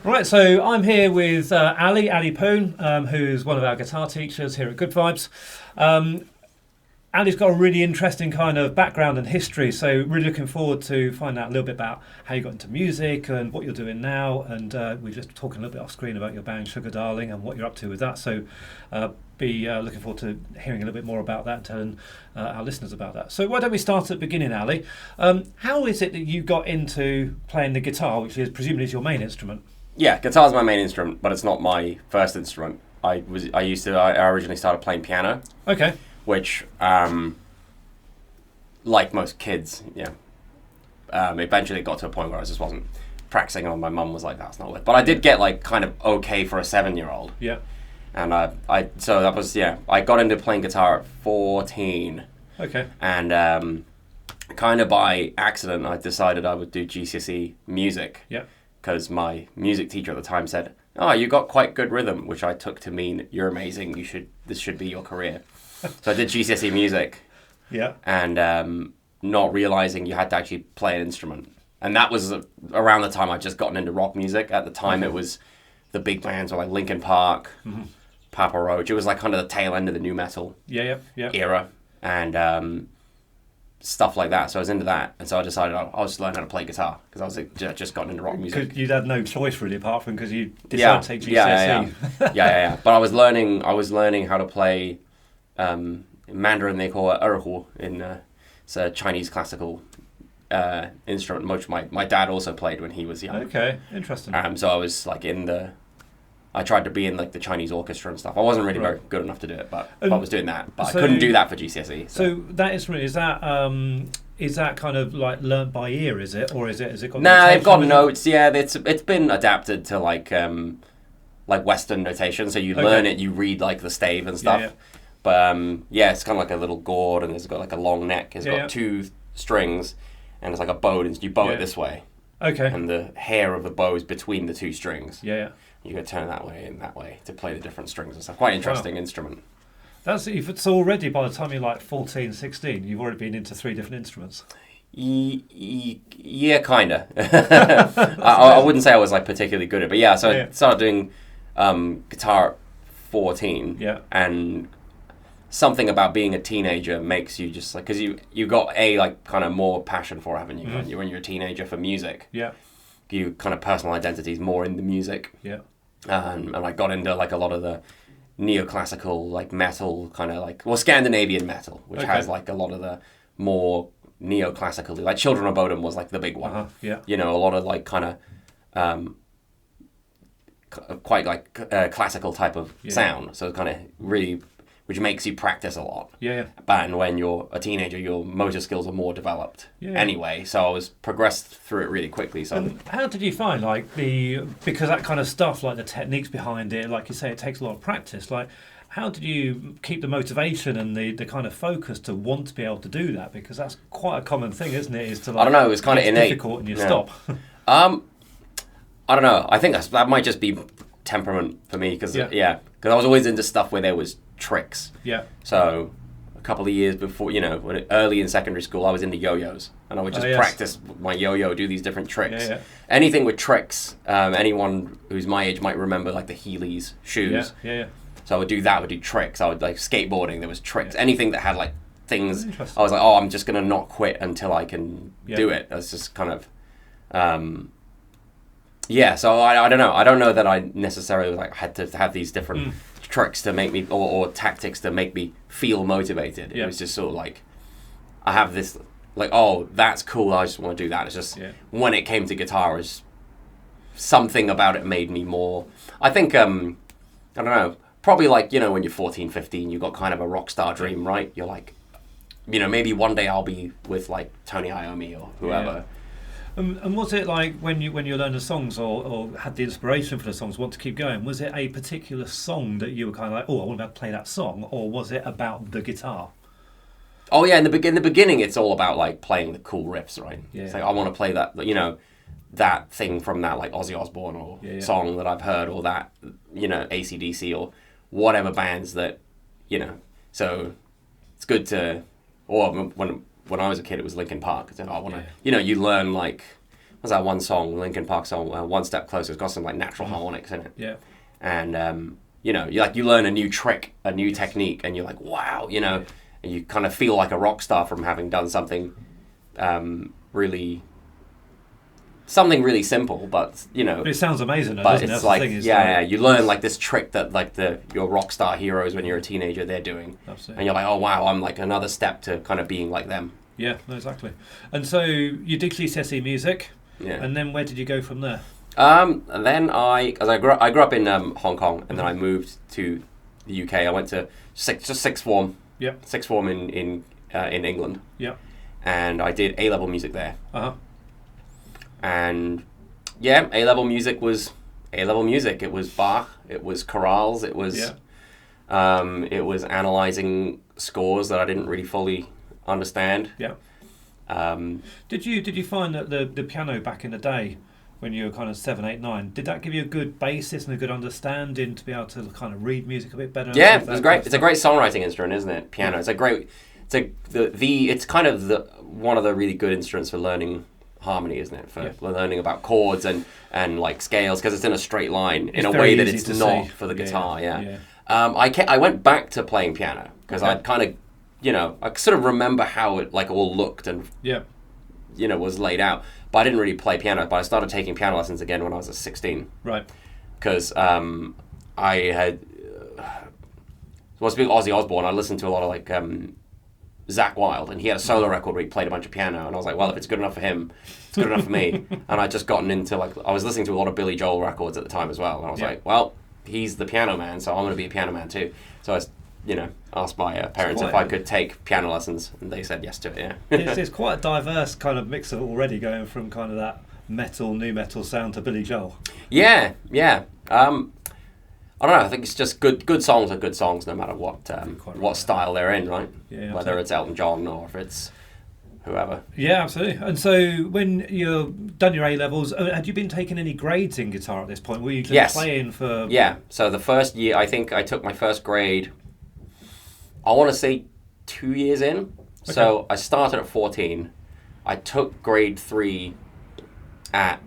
Right, so I'm here with Ali Poon, who's one of our guitar teachers here at Good Vibes. Ali's got a really interesting kind of background and history, so really looking forward to finding out a little bit about how you got into music and what you're doing now. And we're just talking a little bit off screen about your band Sugar Darling and what you're up to with that. So be looking forward to hearing a little bit more about that and telling our listeners about that. So why don't we start at the beginning, Ali? How is it that you got into playing the guitar, which is presumably is your main instrument? Yeah, guitar's my main instrument, but it's not my first instrument. I originally started playing piano. Okay. Which, like most kids, eventually got to a point where I just wasn't practicing on. My mum was like, "That's not it." But I did get like kind of okay for a 7-year-old. Yeah. And I got into playing guitar at 14. Okay. And kind of by accident, I decided I would do GCSE music. Yeah. Because my music teacher at the time said, "Oh, you got quite good rhythm," which I took to mean you're amazing. This should be your career. So I did GCSE music. Yeah. And not realizing you had to actually play an instrument. And that was around the time I'd just gotten into rock music. At the time, It was the big bands were like Linkin Park, Papa Roach. It was like kind of the tail end of the nu metal era. And stuff like that. So I was into that. And so I decided I'll just learn how to play guitar because I was just gotten into rock music. You'd had no choice really apart from because you decided to take GCSE. Yeah. But I was learning how to play Mandarin. They call it erhu it's a Chinese classical instrument, which my dad also played when he was young. Okay, interesting. So I was like I tried to be in like the Chinese orchestra and stuff. I wasn't really very good enough to do it, but I was doing that. But I couldn't do that for GCSE. So that instrument, is that kind of like learnt by ear, is it? Or is it got Nah, they've got notes, yeah. It's been adapted to like Western notation. So you learn it, you read like the stave and stuff. Yeah. But it's kind of like a little gourd and it's got like a long neck. It's got 2 strings and it's like a bow and you bow it this way. Okay. And the hair of the bow is between the 2 strings. Yeah. You can turn that way and that way to play the different strings and stuff. Quite interesting instrument. So already by the time you're like 14, 16, you've already been into 3 different instruments. Yeah, kind of. I wouldn't say I was like particularly good at it, but I started doing guitar at 14. Yeah. And something about being a teenager makes you just like, because you got like kind of more passion for it, haven't you? When you're a teenager for music. Yeah. You kind of personal identity is more in the music. Yeah. And I got into like a lot of the neoclassical like metal kind of like Scandinavian metal, which has like a lot of the more neoclassical, like Children of Bodom was like the big one. Yeah. You know, a lot of like kind of quite like classical type of sound. So it's kind of really, which makes you practice a lot. Yeah. And when you're a teenager, your motor skills are more developed anyway. So I was progressed through it really quickly. So and how did you find because that kind of stuff, like the techniques behind it, like you say, it takes a lot of practice. Like, how did you keep the motivation and the kind of focus to want to be able to do that? Because that's quite a common thing, isn't it? Is to like, I don't know. It was kind of innate. Difficult and you stop. I don't know. I think that might just be temperament for me because I was always into stuff where there was tricks. Yeah. So a couple of years before, early in secondary school, I was into yo-yos and I would just practice my yo-yo, do these different tricks. Yeah. Anything with tricks. Anyone who's my age might remember like the Heelys shoes. Yeah. So I would do that. I would do tricks. I would like skateboarding. There was tricks. Anything that had like things. I was like, I'm just gonna not quit until I can do it. That's just kind of. So I don't know. I don't know that I necessarily like had to have these different tricks to make me or tactics to make me feel motivated. It was just sort of like I have this like, that's cool. I just want to do that. It's just when it came to guitar, it was something about it made me more. I think I don't know. Probably like when you're 14, 15, you got kind of a rock star dream, right? You're like, maybe one day I'll be with like Tony Iommi or whoever. Yeah. And was it like when you learned the songs or had the inspiration for the songs, want to keep going? Was it a particular song that you were kind of like, I want to play that song, or was it about the guitar? Oh yeah, in the beginning, it's all about like playing the cool riffs, right? Yeah. It's like I want to play that, that thing from that like Ozzy Osbourne or song that I've heard, or that AC/DC or whatever bands that So it's good to, or when I was a kid, it was Linkin Park. I want to, you learn like There's that one song, Linkin Park song, One Step Closer. It's got some like natural harmonics in it. Yeah. And you know, you learn a new trick, a new technique, and you're like, wow, you know, and you kind of feel like a rock star from having done something really simple, but you know. But it sounds amazing, though, but doesn't it? it's That's like, the thing, is you learn like this trick that like your rock star heroes when you're a teenager they're doing, Absolutely. and you're like, oh wow, I'm like another step to kind of being like them. Yeah, no, exactly. And so you did GCSE music, and then where did you go from there? And then I grew up in Hong Kong, and then I moved to the UK. I went to sixth form. Yep. Sixth form in England. Yep. And I did A-level music there. Uh-huh. And yeah, A-level music was A-level music. It was Bach. It was chorales. It was it was analyzing scores that I didn't really fully understand. Yeah. Did you find that the piano back in the day, when you were kind of 7, 8, 9, did that give you a good basis and a good understanding to be able to kind of read music a bit better? Yeah, it was great. It's a great songwriting instrument, isn't it? Piano. Yeah. It's kind of one of the really good instruments for learning harmony, isn't it? For learning about chords and like scales, because it's in a straight line in a way that it's not for the guitar. Yeah. I went back to playing piano because I'd kind of, you know, I sort of remember how it like all looked and you know, was laid out. But I didn't really play piano. But I started taking piano lessons again when I was 16. Right. Because I had was big Ozzy Osbourne. I listened to a lot of like Zakk Wylde, and he had a solo record where he played a bunch of piano. And I was like, well, if it's good enough for him, it's good enough for me. And I'd just gotten into like I was listening to a lot of Billy Joel records at the time as well. And I was like, well, he's the piano man, so I'm going to be a piano man too. So I, asked my parents if I could take piano lessons, and they said yes to it. Yeah, it's quite a diverse kind of mix of already going from kind of that new metal sound to Billy Joel. Yeah. I don't know. I think it's just good songs are good songs, no matter what style they're in, right? Yeah, whether it's Elton John or if it's whoever. Yeah, absolutely. And so when you've done your A-levels, had you been taking any grades in guitar at this point? Were you just playing for... Yeah, so the first year, I think I took my first grade, I want to say 2 years in. Okay. So I started at 14. I took grade 3 at,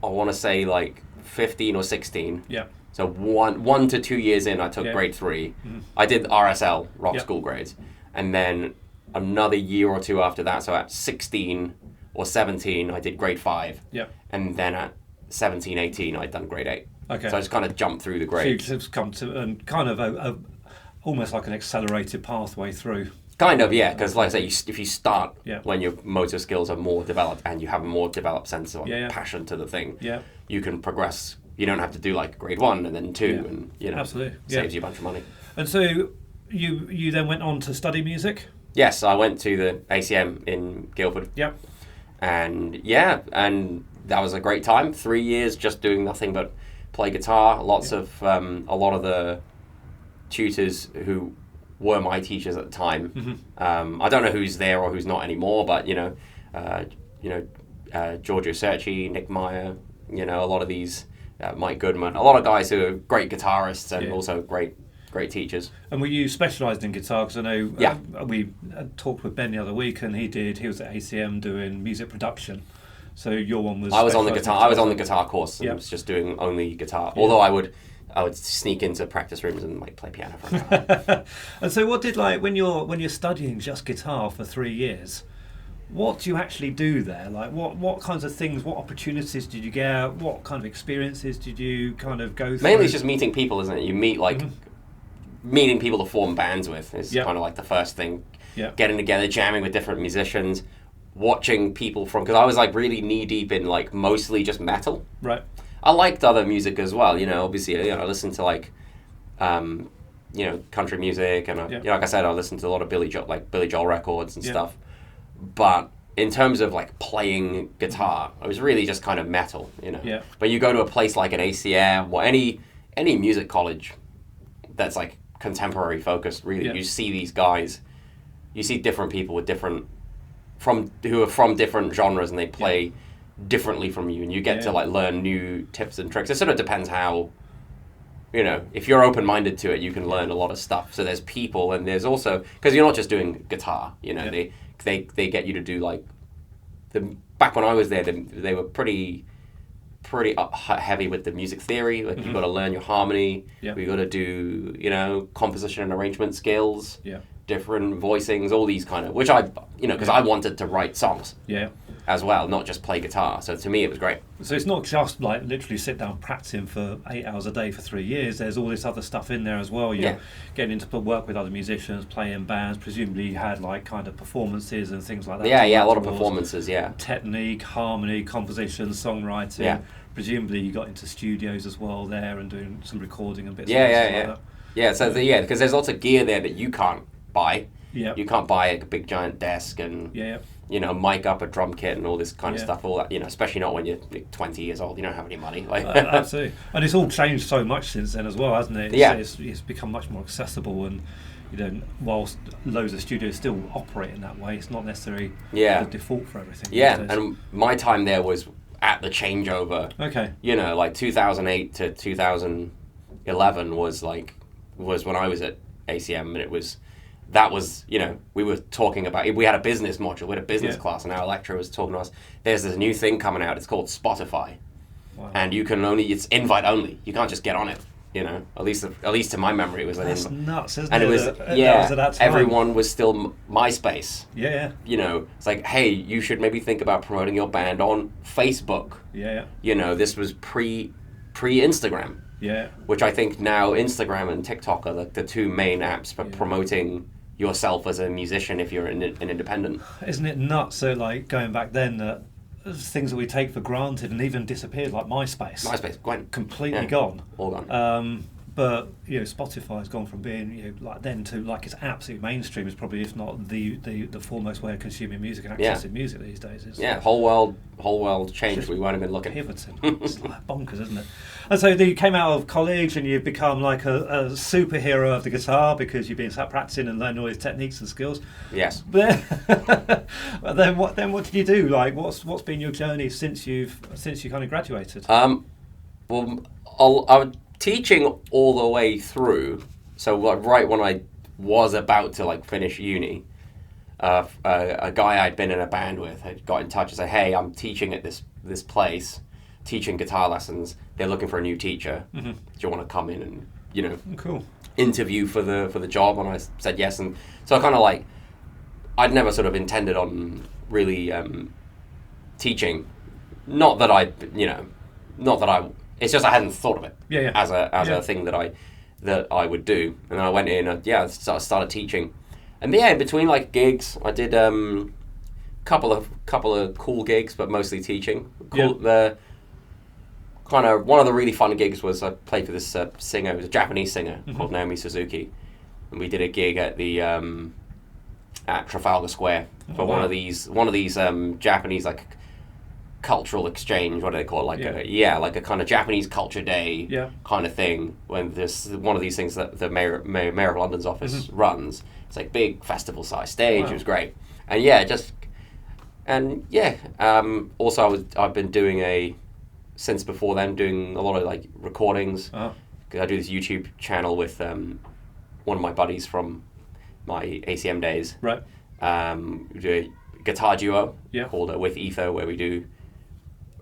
I want to say like 15 or 16. Yeah. So 1 to 2 years in, I took grade 3. Mm-hmm. I did RSL, rock school grades. And then another year or two after that, so at 16 or 17, I did grade 5. Yeah. And then at 17, 18, I'd done grade 8. Okay. So I just kind of jumped through the grades. So you've come to kind of almost like an accelerated pathway through. Kind of, yeah, because like I say, if you start when your motor skills are more developed and you have a more developed sense of passion to the thing, you can progress. You don't have to do like grade 1 and then 2 and, absolutely. Saves you a bunch of money. And so you then went on to study music? Yes, I went to the ACM in Guildford. Yep. And that was a great time. 3 years just doing nothing but play guitar. A lot of the tutors who were my teachers at the time. Mm-hmm. I don't know who's there or who's not anymore, but Giorgio Cerci, Nick Meyer, a lot of these, Mike Goodman, a lot of guys who are great guitarists and also great teachers. And were you specialised in guitar? Because I know we talked with Ben the other week, and he was at ACM doing music production. So your one was. I was on the guitar. I was on the guitar course and was just doing only guitar. Yeah. Although I would sneak into practice rooms and like play piano for an hour. And so, what did when you're studying just guitar for 3 years? What do you actually do there? Like, what kinds of things, what opportunities did you get? What kind of experiences did you kind of go through? Mainly it's just meeting people, isn't it? You meet meeting people to form bands with is kind of like the first thing. Yeah. Getting together, jamming with different musicians, watching people because I was like really knee deep in like mostly just metal. Right. I liked other music as well. Obviously, I listened to like, country music and like I said, I listened to a lot of Billy Joel records and stuff. But in terms of like playing guitar, I was really just kind of metal, Yeah. But you go to a place like an ACM or any music college that's like contemporary focused, really, you see these guys, you see different people with who are from different genres and they play differently from you, and you get to like learn new tips and tricks. It sort of depends how, if you're open-minded to it, you can learn a lot of stuff. So there's people, and there's also, because you're not just doing guitar, they get you to do like back when I was there, they were pretty heavy with the music theory. Like you've got to learn your harmony. Yeah. You've got to do, you know, composition and arrangement skills. Yeah. Different voicings, all these kind of, which I, you know, because I wanted to write songs. Yeah. As well, not just play guitar. So to me, it was great. So it's not just like literally sit down practicing for 8 hours a day for 3 years. There's all this other stuff in there as well. You're getting into work with other musicians, play in bands. Presumably you had like kind of performances and things like that. Yeah, a lot of performances, Technique, harmony, composition, songwriting. Yeah. Presumably you got into studios as well there and doing some recording and bits like that. Yeah, so because there's lots of gear there that you can't buy. Yeah. You can't buy a big giant desk and you know, mic up a drum kit and all this kind of stuff. All that, you know, especially not when you're 20 years old. You don't have any money. Like absolutely, and it's all changed so much since then as well, hasn't it? It's become much more accessible, and you know, whilst loads of studios still operate in that way, it's not necessarily the default for everything. Yeah, and my time there was at the changeover. Okay. You know, like 2008 to 2011 was when I was at ACM, and that was, you know, we were talking about, we had a business module, we had a business class, and our lecturer was talking to us, there's this new thing coming out, it's called Spotify. Wow. And you can it's invite only. You can't just get on it, you know. At least to my memory, it was an invite. That's nuts, isn't and it? And it was, everyone was still MySpace. Yeah. You know, it's like, hey, you should maybe think about promoting your band on Facebook. Yeah. You know, this was pre-Instagram. Yeah. Which I think now Instagram and TikTok are the two main apps for promoting yourself as a musician if you're an independent. Isn't it nuts? So like going back then, things that we take for granted and even disappeared, like MySpace. MySpace, gone. Completely gone. All gone. But you know, Spotify has gone from being like then to like it's absolute mainstream. Is probably, if not the foremost way of consuming music and accessing music these days. It's whole world changed. We won't have been looking. Pivoting. It's like bonkers, isn't it? And so you came out of college and you've become like a superhero of the guitar because you've been sat practicing and learning all these techniques and skills. Yes. But then what did you do? Like what's been your journey since you kind of graduated? Well, I was teaching all the way through. So right when I was about to like finish uni, a guy I'd been in a band with had got in touch and said, "Hey, I'm teaching at this place, teaching guitar lessons. They're looking for a new teacher. Mm-hmm. Do you want to come in and, you know, cool, interview for the job?" And I said yes. And so I kind of like, I'd never sort of intended on really teaching. Not that I, it's just I hadn't thought of it as a thing that I would do. And then I went in and I started teaching. And in between like gigs, I did couple of cool gigs, but mostly teaching. The kind of one of the really fun gigs was I played for this singer. It was a Japanese singer called Naomi Suzuki, and we did a gig at the at Trafalgar Square for one of these Japanese like cultural exchange. What do they call it? Like a kind of Japanese culture day kind of thing. When there's one of these things that the mayor of London's office runs. It's like big festival size stage. Wow. It was great, and also I've been doing since before then doing a lot of like recordings. Because I do this YouTube channel with one of my buddies from my ACM days. Right. We do a guitar duo called With Ether, where we do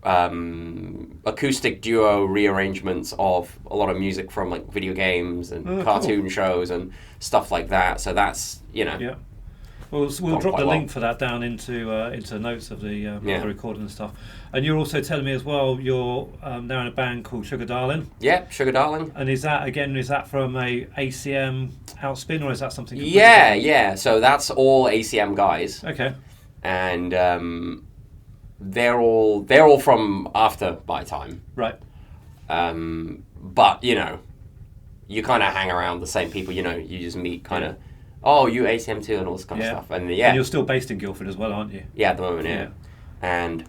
acoustic duo rearrangements of a lot of music from like video games and cartoon shows and stuff like that. So that's, Yeah. We'll drop the link for that down into notes of the recording and stuff. And you're also telling me as well you're now in a band called Sugar Darling. Yeah, Sugar Darling. And is that from a ACM outspin, or is that something completely different? different? Yeah. So that's all ACM guys. Okay. And they're all from after my time. Right. But you kind of hang around the same people. You just meet kind of. Oh, you ACM too, and all this kind of stuff. And and you're still based in Guildford as well, aren't you? Yeah, at the moment, yeah. And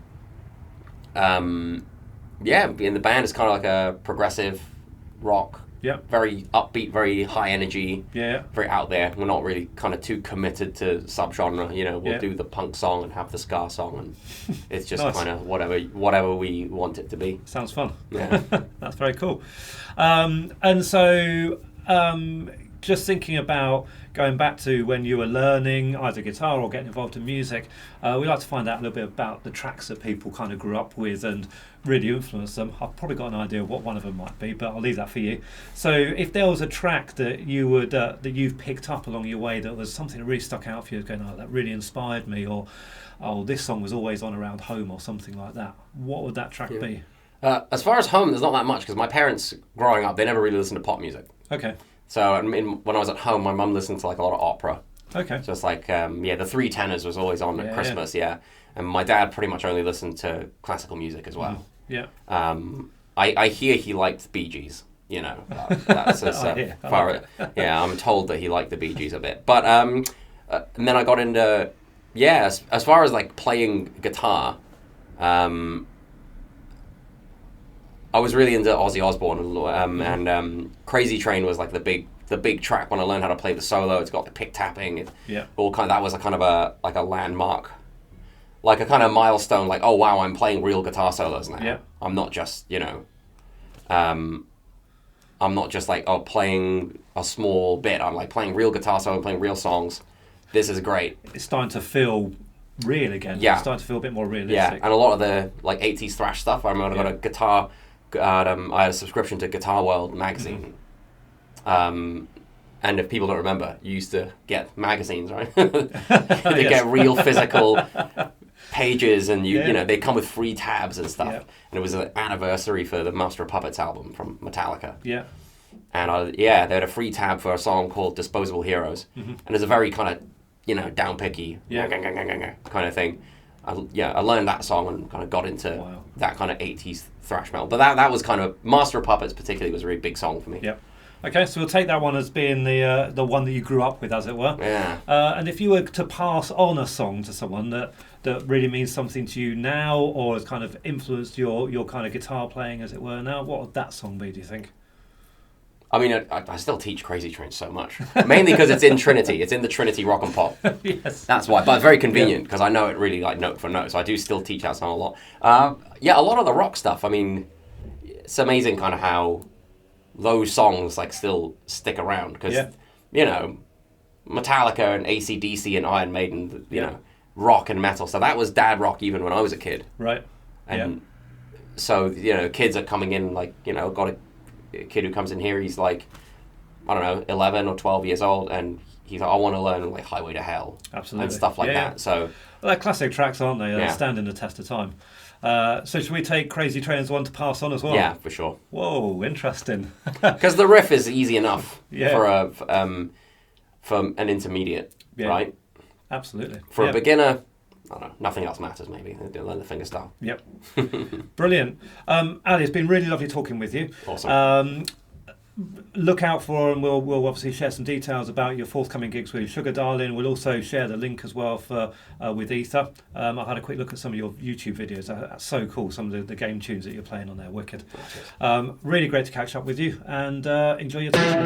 in the band, it's kind of like a progressive rock. Yeah. Very upbeat, very high energy. Yeah. Very out there. We're not really kind of too committed to subgenre. We'll do the punk song and have the ska song, and it's just kind of whatever we want it to be. Sounds fun. Yeah. That's very cool. And so. just thinking about going back to when you were learning either guitar or getting involved in music, we like to find out a little bit about the tracks that people kind of grew up with and really influenced them. I've probably got an idea of what one of them might be, but I'll leave that for you. So if there was a track that you would that you've picked up along your way that was something that really stuck out for you, going, oh, that really inspired me, or oh, this song was always on around home, or something like that, what would that track be? As far as home, there's not that much, because my parents, growing up, they never really listened to pop music. Okay. So I mean, when I was at home, my mum listened to like a lot of opera. Okay. So it's like, the Three Tenors was always on at Christmas, and my dad pretty much only listened to classical music as well. Yeah. I hear he liked the Bee Gees. You know, that's as far. I'm told that he liked the Bee Gees a bit. But and then I got into as far as like playing guitar, I was really into Ozzy Osbourne, and Crazy Train was like the big track when I learned how to play the solo. It's got the pick tapping. All kind of, that was a kind of a landmark, like a kind of milestone. Like, oh wow, I'm playing real guitar solos now. Yeah. I'm not just I'm not just like playing a small bit. I'm like playing real guitar solo, playing real songs. This is great. It's starting to feel real again. Yeah. It's starting to feel a bit more realistic. Yeah, and a lot of the like 80s thrash stuff. I remember I got a guitar. I had a subscription to Guitar World magazine. And if people don't remember, you used to get magazines, right? They get real physical pages, and you know, they come with free tabs and stuff. And it was an anniversary for the Master of Puppets album from Metallica. Yeah. And they had a free tab for a song called Disposable Heroes. And it's a very kind of down picky kind of thing. I learned that song and kind of got into that kind of 80s thrash metal. But that was kind of, Master of Puppets particularly was a really big song for me. Yep. Okay, so we'll take that one as being the one that you grew up with, as it were. Yeah. And if you were to pass on a song to someone that really means something to you now, or has kind of influenced your kind of guitar playing, as it were, now, what would that song be, do you think? I mean, I still teach Crazy Train so much. Mainly because it's in Trinity. It's in the Trinity Rock and Pop. Yes. That's why. But very convenient, because I know it really like note for note. So I do still teach that song a lot. A lot of the rock stuff. I mean, it's amazing kind of how those songs like still stick around. Because, you know, Metallica and AC/DC and Iron Maiden, you know, rock and metal. So that was dad rock even when I was a kid. Right. And so, you know, kids are coming in like, you know, got a kid who comes in here, he's like, I don't know, 11 or 12 years old, and he's like, I want to learn like Highway to Hell. Absolutely. And stuff like that. So, well, they're classic tracks, aren't they? They're standing the test of time. So should we take Crazy Train as one to pass on as well? Yeah, for sure. Whoa, interesting. Because the riff is easy enough for an intermediate, right? Absolutely. For a beginner, I don't know, nothing else matters maybe. They learn the fingerstyle. Yep. Brilliant. Ali, it's been really lovely talking with you. Awesome. Look out for, and we'll obviously share some details about your forthcoming gigs with Sugar Darling. We'll also share the link as well for with Ether. I've had a quick look at some of your YouTube videos. That's so cool, some of the game tunes that you're playing on there. Wicked. Really great to catch up with you, and enjoy your time.